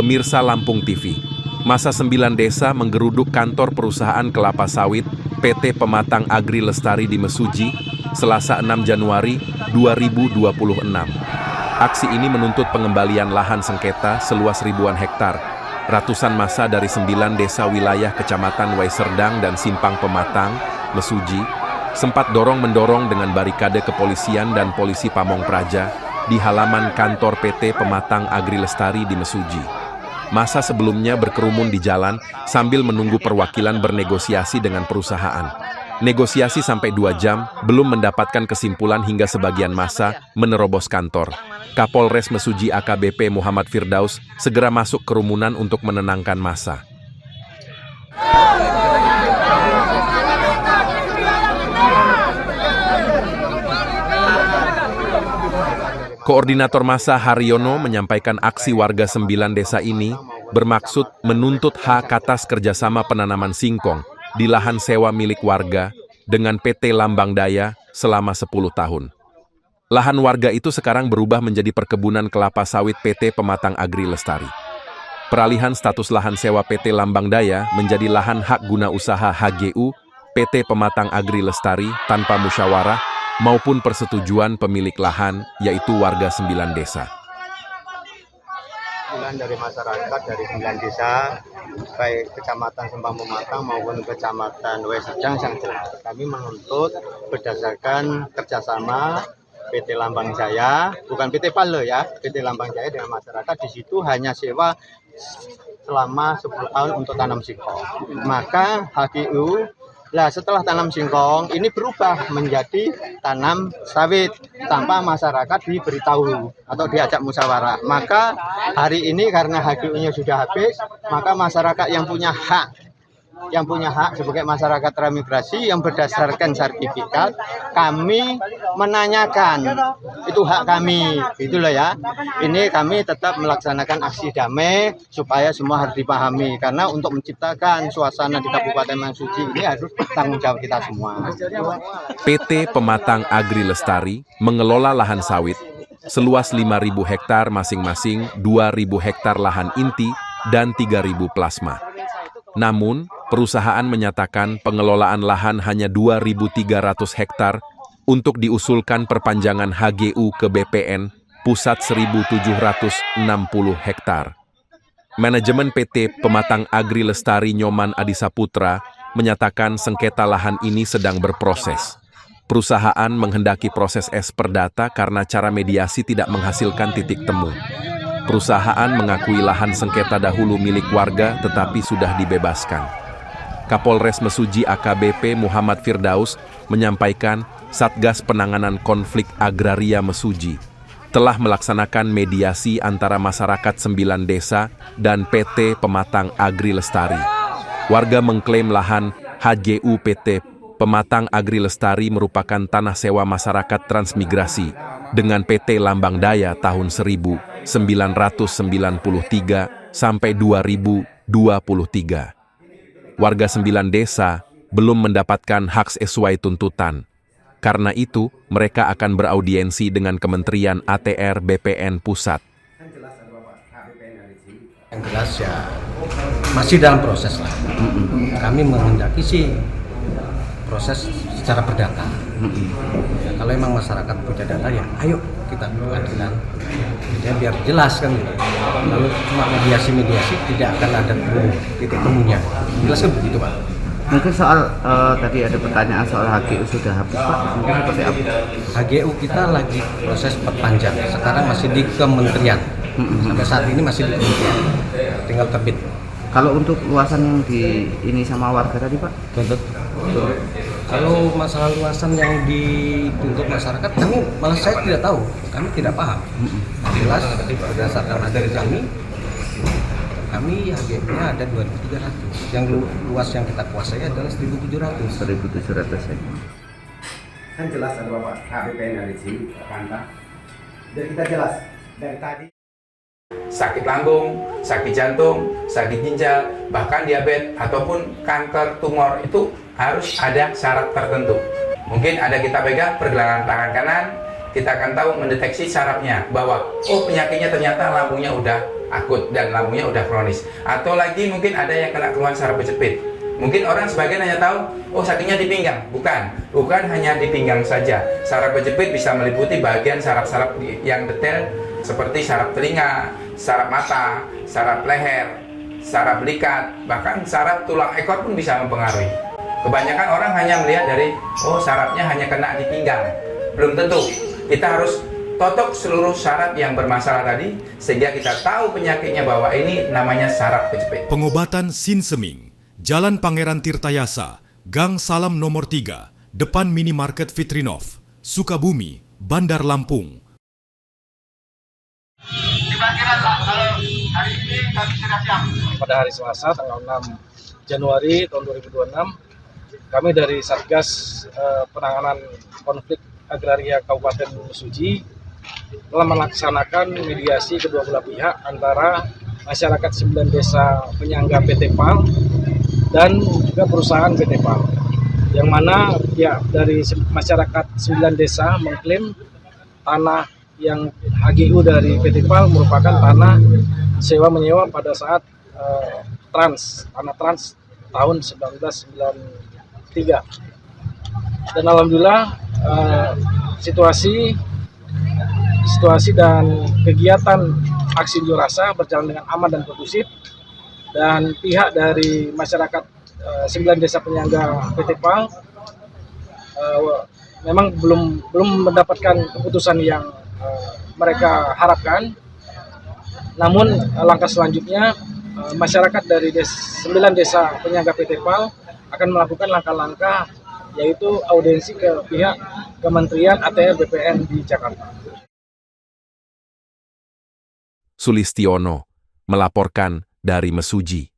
Pemirsa Lampung TV, masa 9 desa menggeruduk kantor perusahaan kelapa sawit PT Pematang Agri Lestari di Mesuji, Selasa 6 Januari 2026. Aksi ini menuntut pengembalian lahan sengketa seluas ribuan hektar. Ratusan massa dari 9 desa wilayah Kecamatan Waiserdang dan Simpang Pematang, Mesuji, sempat dorong-mendorong dengan barikade kepolisian dan polisi Pamong Praja di halaman kantor PT Pematang Agri Lestari di Mesuji. Massa sebelumnya berkerumun di jalan sambil menunggu perwakilan bernegosiasi dengan perusahaan. Negosiasi sampai 2 jam, belum mendapatkan kesimpulan hingga sebagian massa menerobos kantor. Kapolres Mesuji AKBP Muhammad Firdaus segera masuk kerumunan untuk menenangkan massa. Koordinator massa Haryono menyampaikan aksi warga 9 desa ini bermaksud menuntut hak atas kerjasama penanaman singkong di lahan sewa milik warga dengan PT Lambang Daya selama 10 tahun. Lahan warga itu sekarang berubah menjadi perkebunan kelapa sawit PT Pematang Agri Lestari. Peralihan status lahan sewa PT Lambang Daya menjadi lahan hak guna usaha HGU PT Pematang Agri Lestari tanpa musyawarah maupun persetujuan pemilik lahan, yaitu warga 9 desa. Dari masyarakat dari 9 desa, baik Kecamatan Simpang Pematang maupun Kecamatan Waiserdang yang jelas. Kami menuntut berdasarkan kerjasama PT Lambang Jaya, bukan PT Pale ya, PT Lambang Jaya dengan masyarakat. Di situ hanya sewa selama 10 tahun untuk tanam singkong. Maka HGU, setelah tanam singkong ini berubah menjadi tanam sawit tanpa masyarakat diberitahu atau diajak musyawarah. Maka hari ini karena HGU-nya sudah habis, maka masyarakat yang punya hak sebagai masyarakat transmigrasi yang berdasarkan sertifikat, kami menanyakan itu hak kami, itulah ya. Ini kami tetap melaksanakan aksi damai supaya semua harus dipahami, karena untuk menciptakan suasana di Kabupaten Mesuji ini harus tanggung jawab kita semua. PT Pematang Agri Lestari mengelola lahan sawit seluas 5.000 hektar masing-masing, 2.000 hektar lahan inti dan 3.000 plasma. Namun, perusahaan menyatakan pengelolaan lahan hanya 2.300 hektar untuk diusulkan perpanjangan HGU ke BPN Pusat 1.760 hektar. Manajemen PT Pematang Agri Lestari Nyoman Adisaputra menyatakan sengketa lahan ini sedang berproses. Perusahaan menghendaki proses perdata karena cara mediasi tidak menghasilkan titik temu. Perusahaan mengakui lahan sengketa dahulu milik warga tetapi sudah dibebaskan. Kapolres Mesuji AKBP Muhammad Firdaus menyampaikan Satgas Penanganan Konflik Agraria Mesuji telah melaksanakan mediasi antara masyarakat 9 desa dan PT Pematang Agri Lestari. Warga mengklaim lahan HGU PT Pematang Agri Lestari merupakan tanah sewa masyarakat transmigrasi dengan PT Lambang Daya tahun 1993 sampai 2023. Warga 9 desa belum mendapatkan hak sesuai tuntutan. Karena itu, mereka akan beraudiensi dengan Kementerian ATR BPN Pusat. Yang jelas ya masih dalam proses lah. Kami menghendaki sih proses secara perdata. Ya, kalau emang masyarakat punya data ya ayo kita pengadilan. Ya biar jelas kan gitu. Lalu cuma mediasi tidak akan ada titik temunya. Jelas kan begitu Pak. Mungkin soal tadi ada pertanyaan soal HGU sudah habis Pak. Mungkin seperti apa? HGU kita lagi proses perpanjang. Sekarang masih di Kementerian. Sampai saat ini masih di Kementerian. Tinggal terbit. Kalau untuk luasan yang di ini sama warga tadi Pak? Tuntut. Kalau masalah luasan yang dituntut masyarakat, saya tidak tahu, kami tidak paham. Jelas berdasarkan dari kami HGU-nya ada 2.300. Yang luas yang kita kuasai adalah 1.700. 1.700 saja. Kan jelas ada Bapak KBPN dari sini, Kanta. Dan kita jelas dari tadi. Sakit lambung, sakit jantung, sakit ginjal, bahkan diabetes ataupun kanker tumor itu harus ada syarat tertentu. Mungkin ada kita pegang pergelangan tangan kanan, kita akan tahu mendeteksi syaratnya bahwa penyakitnya ternyata lambungnya udah akut dan lambungnya udah kronis. Atau lagi mungkin ada yang kena keluhan saraf kejepit. Mungkin orang sebagian hanya tahu, oh sakitnya di pinggang. Bukan hanya di pinggang saja. Saraf kejepit bisa meliputi bagian saraf-saraf yang detail seperti saraf telinga, saraf mata, saraf leher, saraf belikat, bahkan saraf tulang ekor pun bisa mempengaruhi. Kebanyakan orang hanya melihat dari, oh sarafnya hanya kena di pinggang. Belum tentu. Kita harus totok seluruh saraf yang bermasalah tadi, sehingga kita tahu penyakitnya bahwa ini namanya saraf kejepit. Pengobatan Sinseming, Jalan Pangeran Tirtayasa, Gang Salam nomor 3, depan Minimarket Fitrinov, Sukabumi, Bandar Lampung. Pada hari Selasa tanggal 6 Januari tahun 2026, kami dari Satgas Penanganan Konflik Agraria Kabupaten Mesuji telah melaksanakan mediasi kedua belah pihak antara masyarakat 9 desa penyangga PT PAL dan juga perusahaan PT PAL, yang mana ya dari masyarakat 9 desa mengklaim tanah yang HGU dari PT PAL merupakan tanah sewa menyewa pada saat tanah trans tahun 1993. Dan alhamdulillah situasi dan kegiatan aksi unjuk rasa berjalan dengan aman dan kondusif, dan pihak dari masyarakat 9 desa penyangga PT PAL memang belum mendapatkan keputusan yang mereka harapkan. Namun langkah selanjutnya masyarakat dari 9 desa penyangga PT PAL akan melakukan langkah-langkah, yaitu audiensi ke pihak Kementerian ATR BPN di Jakarta. Sulistiono melaporkan dari Mesuji.